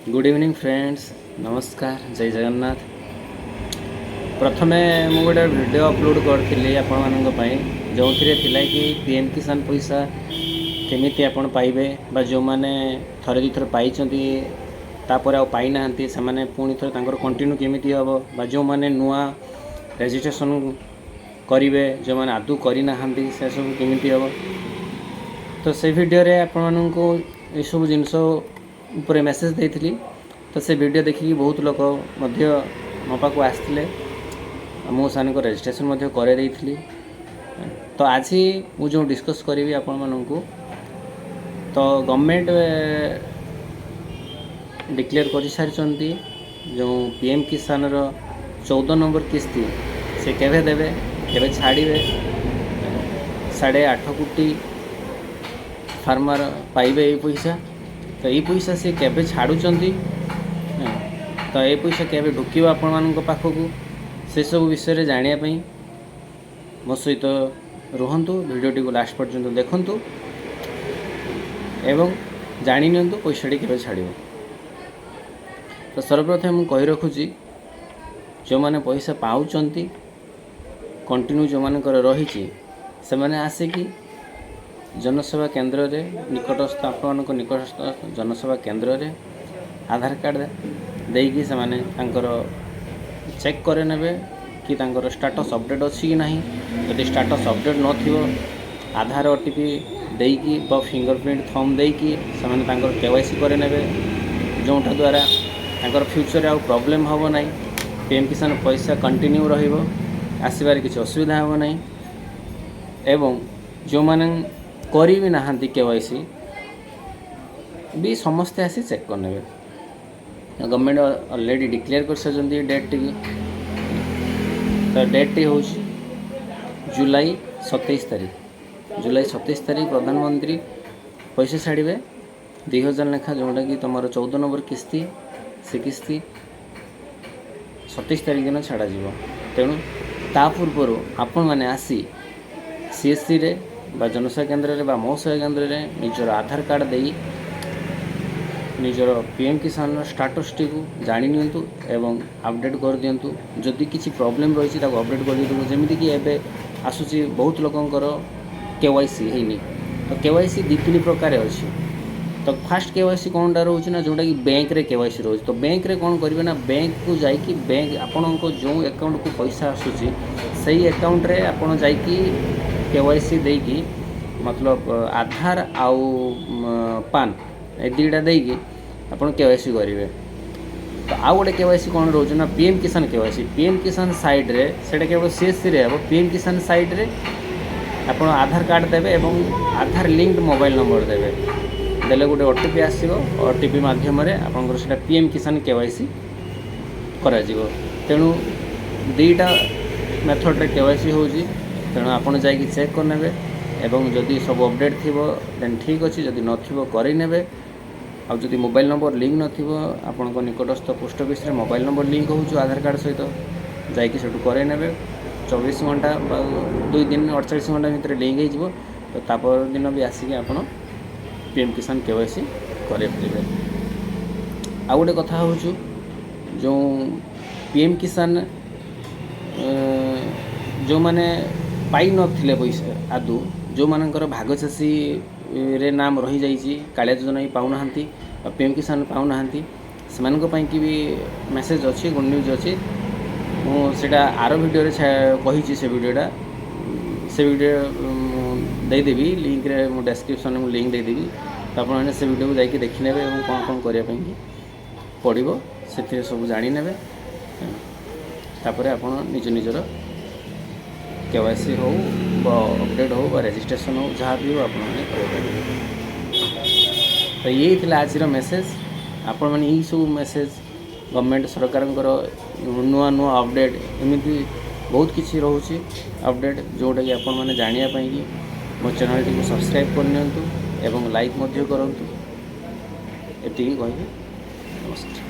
Good evening friends, नमस्कार, जय जगन्नाथ। प्रथमे मु गोटे वीडियो अपलोड करी आपण जो कि पीएम किसान पैसा केमिति आपण पाइबे बा जो मैंने थरे दुई थर पाई तापर आ पाई ना से पुणी थे कंटिन्यू केमिति हम बा जो मैंने नुआ रेजिस्ट्रेशन करेंगे जो मैंने आदू करना से सब केमिति हम। तो से वीडियो रे आपण को ये सब जिनस ऊपर मेसेज देती। तो से वीडियो देखिए बहुत लोग मो पाक आसते मो सान को रजिस्ट्रेशन कर। तो आज मुझे जो डिस्कस करी आपण मानू तो गवर्नमेंट डिक्लेयर कर सारी जो पीएम किसान रो 14 नंबर किस्ती से केवे देवे केवे छाड़े 8.5 कोटी फार्मर पाइबे ये पैसा। तो ये पैसा से केवे छाड़ुचंती तो ये पैसा केवे ढुकिब आपण मान पाखक से सब विषय जानापी मो सहित रुहतु वीडियोटी को लास्ट पर्यंत देखंतु एवं जानी नियंतु पैसाटी केवे छाड़। तो सर्वप्रथम मुझे कही रखुची जो मैंने पैसा पाउचंती कंटिन्यू जो मान रही से मैंने आसिकी जनसेवा केंद्र रे निकटस्थ आपण निकटस्थ जनसेवा केंद्र रे आधार कार्ड देकी से माने चेक करे नेबे कि तांकर स्टेटस अपडेट अच्छी कि नहीं। यदि स्टेटस अपडेट नथिबो आधार ओटीपी देकी बा फिंगरप्रिंट थंब देकी से माने तांकर केवाईसी करे नेबे जोटा द्वारा तांकर फ्यूचर आउ प्रॉब्लम होबो नहीं। पीएम किसान पैसा कंटिन्यू रहिबो आसीबार किसी असुविधा होबो नहीं। एवं जो माने करी भी नहांती केवाईसी भी समस्ते आसी चेक करने। गवर्नमेंट ऑलरेडी डिक्लेयर कर सारी डेट टी। तो डेट टी हूँ जुलाई 27 तारीख। जुलाई 27 तारीख प्रधानमंत्री पैसा छाड़े 2000 लेखा जोटा कि तुम 14 नंबर किस्ती से किस्ती 27 तारीख दिन छाड़। तेणु ता पूर्व आपण मैंने आसी सीएससी रे बा जनसेवा केंद्र रे बा मो सेवा केंद्र रे निजर आधार कार्ड दे निजर पीएम किसान स्टेटस टी को जानी नियंतु एवं अपडेट कर दियंतु। जदि किसी प्रॉब्लम रही है अपडेट कर दियंतु। जमीती कि एबे आसुची बहुत लोकंकर केवाईसी हैनी। तो केवाईसी 2-3 प्रकार अच्छी। तो फास्ट केवाईसी कौनटा रोचे ना जोटा कि बैंक रे केवाईसी रोचे। तो बैंक रे कौन करेंगे ना बैंक को जाइए बैंक आपण को जो अकाउंट को पैसा आसूची सही अकाउंट रे आपण जाइए केवाईसी देकी मतलब आधार आउ पान ए दुईटा देकी आपण केवाईसी करेंगे। तो आउ गोटे केवाईसी कौन रोचे ना पीएम किसान केवाईसी। पीएम किसान साइड रे सेटा केवल सीएससी रे हम। पीएम किसान साइड रे आपण आधार कार्ड देवे एवं आधार लिंक्ड मोबाइल नंबर देवे देले गोटे ओटीपी आसीबो। ओटीपी माध्यम रे आपनकर सेटा पीएम किसान केवाईसी करा जिवो। तेणु दुईटा मेथड रे केवाईसी होउची। तेणु आपण जाइए चेक करने एवं जदि सब अपडेट थी देन ठीक अच्छे जदि नथिबो करि नेबे। आ जदि मोबाइल नंबर लिंक नथिबो आपण को निकटस्थ पोस्ट ऑफिस रे मोबाइल नंबर लिंक होउछु आधार कार्ड सहित जाइए सेठू करे नेबे। 24 घंटा 2 दिन 48 घंटा भितर लिंक हो जिवो। तो तापर दिन भी आसिक आपण पीएम किसान केवाईसी करे परिबे। आ गोटे कथा होउछु जो पीएम किसान जो माने पाई नथिले पैसा आदु जो मानकर भागचाषी रे नाम रही जाइए कालिया योजना भी पाऊना पीएम किसान पाऊना से कि भी मेसेज अच्छी गुड न्यूज अच्छी। मुझे आर वीडियो रे कही से वीडियो देदेवी लिंक रे मु डिस्क्रिप्शन में लिंक देदेवी। तो आप से वीडियो को जाकि देखने कौन कौन करने पड़ो से सब जानी ने तापर आप निज निजर केवाईसी हो अपडेट हो रजिस्ट्रेशन हो जहाँ भी हो आप। तो यही थी आज मेसेज आपण मैंने यही सब मेसेज गवर्नमेंट सरकार नुआ नुआ अपडेट एमती बहुत किसी रोचे अपडेट जोटा कि आपण मैंने जानापी कि मो चैनल टी सब्सक्राइब करनी एवं लाइक करूँ। ये कही नमस्कार।